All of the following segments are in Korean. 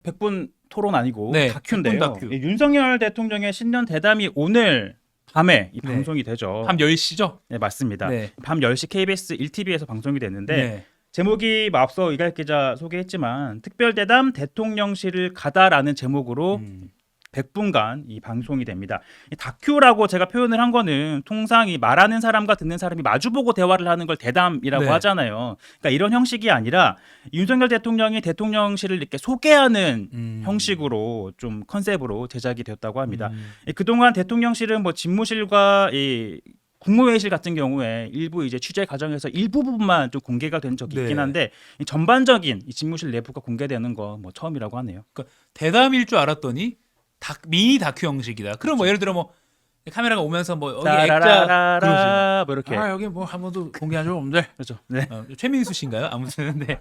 100분 토론 아니고 네, 다큐인데요. 100분 다큐. 이 윤석열 대통령의 신년 대담이 오늘 밤에 이 네. 방송이 되죠. 밤 10시죠? 네, 맞습니다. 네. 밤 10시 KBS 1TV에서 방송이 됐는데 네. 제목이 뭐 앞서 이갈 기자 소개했지만 특별대담 대통령실을 가다라는 제목으로 100분간 이 방송이 됩니다. 이 다큐라고 제가 표현을 한 거는 통상 이 말하는 사람과 듣는 사람이 마주보고 대화를 하는 걸 대담이라고 네. 하잖아요. 그러니까 이런 형식이 아니라 윤석열 대통령이 대통령실을 이렇게 소개하는 형식으로 좀 컨셉으로 제작이 되었다고 합니다. 그동안 대통령실은 뭐 집무실과 이 국무회의실 같은 경우에 일부 이제 취재 과정에서 일부분만 좀 공개가 된 적이 있긴 네. 한데 이 전반적인 이 집무실 내부가 공개되는 거 뭐 처음이라고 하네요. 그러니까 대담일 줄 알았더니 미니 다큐 형식이다. 그럼 뭐 예를 들어 뭐 카메라가 오면서 뭐 여기 액자 따라라라라 뭐 이렇게 여기 뭐 한 번도 공개한 적 없는데 그렇죠. 네. 최민수 씨인가요? 아무튼 근데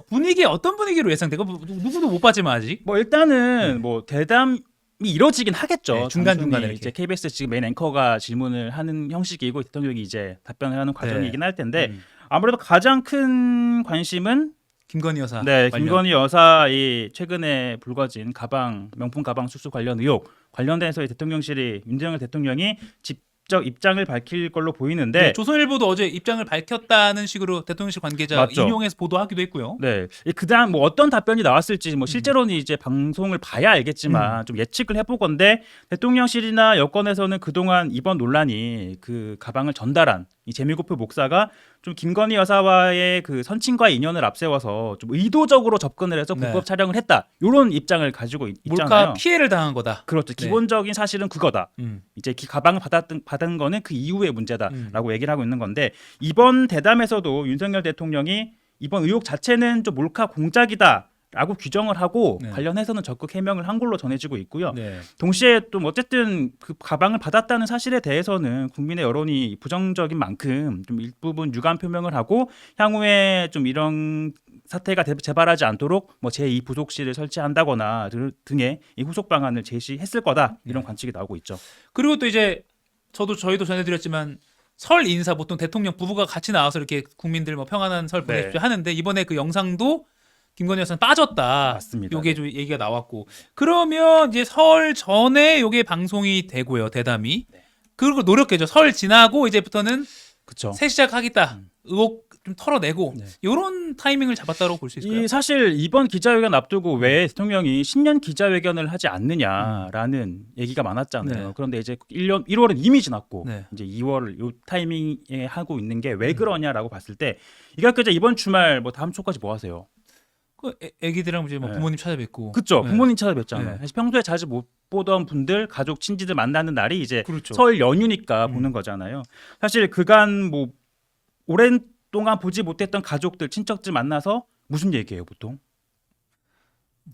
분위기 어떤 분위기로 예상되고 누구도 못 봤지만 아직 뭐 일단은 뭐 대담이 이루어지긴 하겠죠. 네, 중간중간에 단순히 이렇게. 이제 KBS 지금 메인 앵커가 질문을 하는 형식이고 대통령이 이제 답변을 하는 과정이긴 할 텐데 아무래도 가장 큰 관심은 김건희 여사 네, 관련. 김건희 여사의 최근에 불거진 가방 명품 가방 수수 관련 의혹 관련돼서 대통령실이 윤석열 대통령이 직접 입장을 밝힐 걸로 보이는데 네, 조선일보도 어제 입장을 밝혔다는 식으로 대통령실 관계자 맞죠. 인용해서 보도하기도 했고요. 네, 그다음 뭐 어떤 답변이 나왔을지 뭐 실제로는 이제 방송을 봐야 알겠지만 좀 예측을 해보건데 대통령실이나 여권에서는 그동안 이번 논란이 그 가방을 전달한 이 재미고표 목사가 좀 김건희 여사와의 그 선친과 인연을 앞세워서 좀 의도적으로 접근을 해서 불법 네. 촬영을 했다 이런 입장을 가지고 몰카 있잖아요. 피해를 당한 거다. 그렇죠. 네. 기본적인 사실은 그거다. 이제 그 가방을 받은 거는 그 이후의 문제다라고 얘기를 하고 있는 건데 이번 대담에서도 윤석열 대통령이 이번 의혹 자체는 좀 몰카 공작이다라고 규정을 하고 네. 관련해서는 적극 해명을 한 걸로 전해지고 있고요. 네. 동시에 또 어쨌든 그 가방을 받았다는 사실에 대해서는 국민의 여론이 부정적인 만큼 좀 일부분 유감 표명을 하고 향후에 좀 이런 사태가 재발하지 않도록 뭐 제2 부속실을 설치한다거나 등의 이 후속 방안을 제시했을 거다 이런 관측이 나오고 있죠. 그리고 또 이제 저희도 전해드렸지만 설 인사 보통 대통령 부부가 같이 나와서 이렇게 국민들 뭐 평안한 설 보내십시오 하는데 이번에 그 영상도 김건희 여사는 빠졌다. 맞습니다. 요게 좀 얘기가 나왔고 그러면 이제 설 전에 요게 방송이 되고요 대담이 그리고 노력해죠. 설 지나고 이제부터는 그렇죠. 새 시작하겠다. 의혹 좀 털어내고 네. 요런 타이밍을 잡았다고 볼 수 있을까요? 이 사실 이번 기자회견 앞두고 왜 대통령이 신년 기자회견을 하지 않느냐라는 얘기가 많았잖아요. 네. 그런데 이제 1월은 이미 지났고 네. 이제 2월 요 타이밍에 하고 있는 게 왜 그러냐라고 봤을 때 이가 그저 이번 주말 뭐 다음 주까지 뭐 하세요? 그 애기들이랑 이제 뭐 네. 부모님 찾아뵙고 그렇죠. 네. 부모님 찾아뵙잖아요. 네. 사실 평소에 자주 못 보던 분들, 가족, 친지들 만나는 날이 이제 그렇죠. 설 연휴니까 보는 거잖아요. 사실 그간 뭐 오랜 동안 보지 못했던 가족들, 친척들 만나서 무슨 얘기예요, 보통?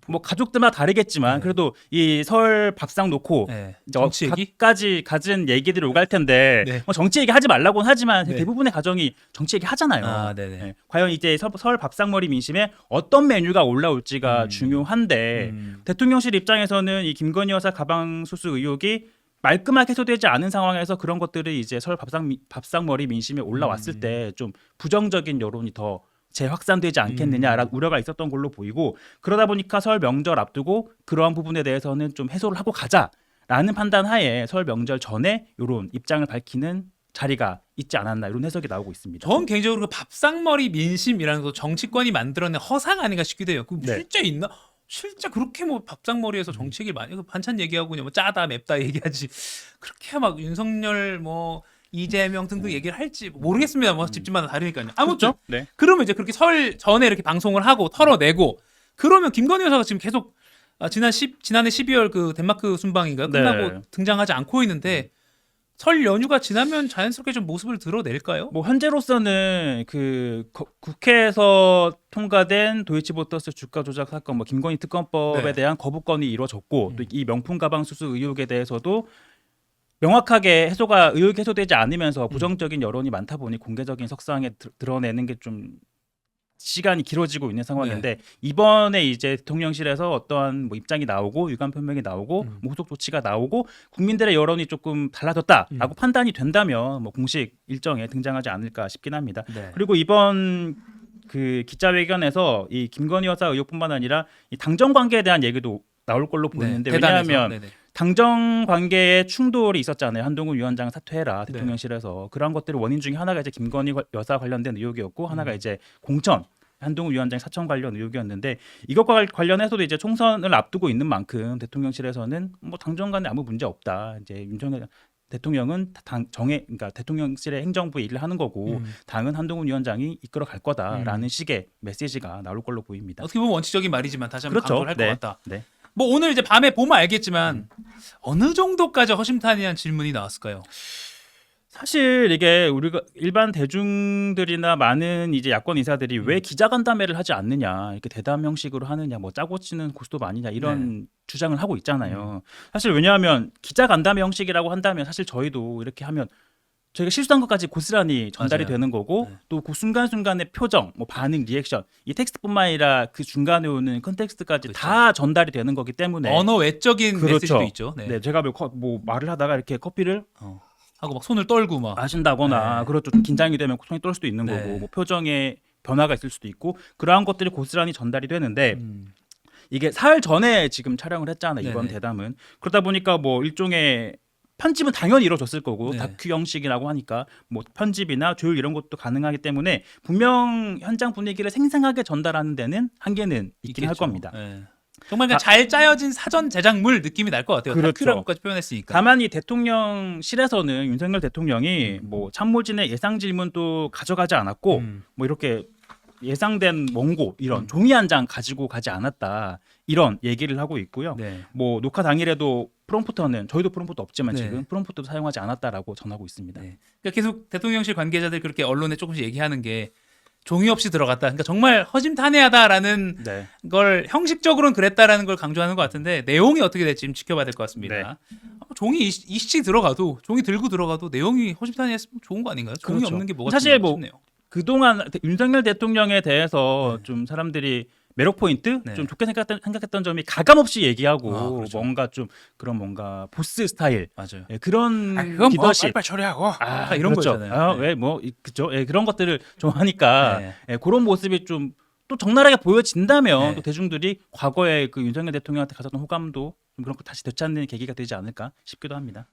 뭐 가족들마다 다르겠지만 네. 그래도 이 설 밥상 놓고 네. 이제 정치 얘기? 각가지 가진 얘기들이 오갈 텐데 네. 뭐 정치 얘기 하지 말라고는 하지만 네. 대부분의 가정이 정치 얘기 하잖아요. 아, 네네. 네. 과연 이제 설 밥상머리 민심에 어떤 메뉴가 올라올지가 중요한데 대통령실 입장에서는 이 김건희 여사 가방 수수 의혹이 말끔하게 해소되지 않은 상황에서 그런 것들이 이제 설 밥상머리 민심에 올라왔을 때 좀 부정적인 여론이 더 재확산되지 않겠느냐라는 우려가 있었던 걸로 보이고 그러다 보니까 설 명절 앞두고 그러한 부분에 대해서는 좀 해소를 하고 가자라는 판단 하에 설 명절 전에 이런 입장을 밝히는 자리가 있지 않았나 이런 해석이 나오고 있습니다. 전 개인적으로 그 밥상머리 민심이라는 거 정치권이 만들어낸 허상 아닌가 싶기도 해요. 그 네. 실제 있나? 실제 그렇게 뭐 밥상머리에서 정치 얘기를 많이 반찬 얘기하고 그냥 뭐 짜다 맵다 얘기하지 그렇게 막 윤석열 뭐 이재명 등등 얘기를 할지 모르겠습니다. 뭐 집집마다 다르니까요. 아무튼 네. 그러면 이제 그렇게 설 전에 이렇게 방송을 하고 털어내고 그러면 김건희 여사가 지금 계속 지난해 12월 그 덴마크 순방인가요? 끝나고 네. 등장하지 않고 있는데 설 연휴가 지나면 자연스럽게 좀 모습을 드러낼까요? 뭐 현재로서는 그 국회에서 통과된 도이치모터스 주가 조작 사건, 뭐 김건희 특검법에 네. 대한 거부권이 이루어졌고 또 이 명품 가방 수수 의혹에 대해서도 명확하게 의혹이 해소되지 않으면서 부정적인 여론이 많다 보니 공개적인 석상에 드러내는 게 좀 시간이 길어지고 있는 상황인데 이번에 이제 대통령실에서 어떠한 뭐 입장이 나오고 유감 표명이 나오고 뭐 후속 조치가 나오고 국민들의 여론이 조금 달라졌다라고 판단이 된다면 뭐 공식 일정에 등장하지 않을까 싶긴 합니다. 네. 그리고 이번 그 기자회견에서 이 김건희 여사 의혹뿐만 아니라 이 당정 관계에 대한 얘기도 나올 걸로 보이는데 대단해서. 왜냐하면 네네. 당정 관계에 충돌이 있었잖아요. 한동훈 위원장 사퇴해라 대통령실에서 그러한 것들의 원인 중에 하나가 이제 김건희 여사 관련된 의혹이었고 하나가 이제 공천 한동훈 위원장 사천 관련 의혹이었는데 이것과 관련해서도 이제 총선을 앞두고 있는 만큼 대통령실에서는 뭐 당정 간에 아무 문제 없다. 이제 윤석열 대통령은 그러니까 대통령실의 행정부 일을 하는 거고 당은 한동훈 위원장이 이끌어 갈 거다라는 식의 메시지가 나올 걸로 보입니다. 어떻게 보면 원칙적인 말이지만 다시 한번 그렇죠. 강조를 할 것 네. 같다. 네. 뭐 오늘 이제 밤에 보면 알겠지만 어느 정도까지 허심탄회한 질문이 나왔을까요? 사실 이게 우리가 일반 대중들이나 많은 이제 야권 인사들이 왜 기자간담회를 하지 않느냐 이렇게 대담 형식으로 하느냐 뭐 짜고 치는 고스톱 아니냐 이런 주장을 하고 있잖아요. 사실 왜냐하면 기자간담회 형식이라고 한다면 사실 저희도 이렇게 하면 저희가 실수한 것까지 고스란히 전달이 맞아요. 되는 거고 네. 또 그 순간순간의 표정, 뭐 반응, 리액션 이 텍스트뿐만 아니라 그 중간에 오는 컨텍스트까지 그렇죠. 다 전달이 되는 거기 때문에 언어 외적인 그렇죠. 메시지도 있죠. 네. 네, 제가 뭐 말을 하다가 이렇게 커피를 하고 막 손을 떨고 막. 하신다거나 네. 그렇죠. 좀 긴장이 되면 손이 떨 수도 있는 네. 거고 뭐 표정에 변화가 있을 수도 있고 그러한 것들이 고스란히 전달이 되는데 이게 사흘 전에 지금 촬영을 했잖아요. 이번 네네. 대담은. 그러다 보니까 뭐 일종의 편집은 당연히 이루어졌을 거고 네. 다큐 형식이라고 하니까 뭐 편집이나 조율 이런 것도 가능하기 때문에 분명 현장 분위기를 생생하게 전달하는 데는 한계는 있긴 할 있겠죠. 겁니다. 네. 정말 그냥 잘 짜여진 사전 제작물 느낌이 날 것 같아요. 그렇죠. 다큐라고까지 표현했으니까. 다만 이 대통령실에서는 윤석열 대통령이 뭐 참모진의 예상 질문도 가져가지 않았고 뭐 이렇게 예상된 원고 이런 종이 한 장 가지고 가지 않았다 이런 얘기를 하고 있고요. 네. 뭐 녹화 당일에도 프롬프터는 저희도 프롬프터 없지만 네. 지금 프롬프터도 사용하지 않았다라고 전하고 있습니다. 네. 그러니까 계속 대통령실 관계자들 그렇게 언론에 조금씩 얘기하는 게 종이 없이 들어갔다. 그러니까 정말 허심탄회하다라는 네. 걸 형식적으로는 그랬다라는 걸 강조하는 것 같은데 내용이 어떻게 될지 좀 지켜봐야 될 것 같습니다. 종이 이씨 들어가도 종이 들고 들어가도 내용이 허심탄회했으면 좋은 거 아닌가요? 종이 그렇죠. 없는 게 뭐가 사실 중요하나 뭐 싶네요. 그동안 윤석열 대통령에 대해서 좀 사람들이 매력 포인트 네. 좀 좋게 생각했던 점이 가감없이 얘기하고 그렇죠. 뭔가 좀 그런 뭔가 보스 스타일 맞아요. 예, 그런 그건 뭐 리더십 빨리빨리 처리하고 그렇죠. 이런 거잖아요. 네. 왜뭐 그죠? 예, 그런 것들을 좋아하니까 네. 예, 그런 모습이 좀 또 적나라하게 보여진다면 네. 또 대중들이 과거에 그 윤석열 대통령한테 가졌던 호감도 좀 그런 거 다시 되찾는 계기가 되지 않을까 싶기도 합니다.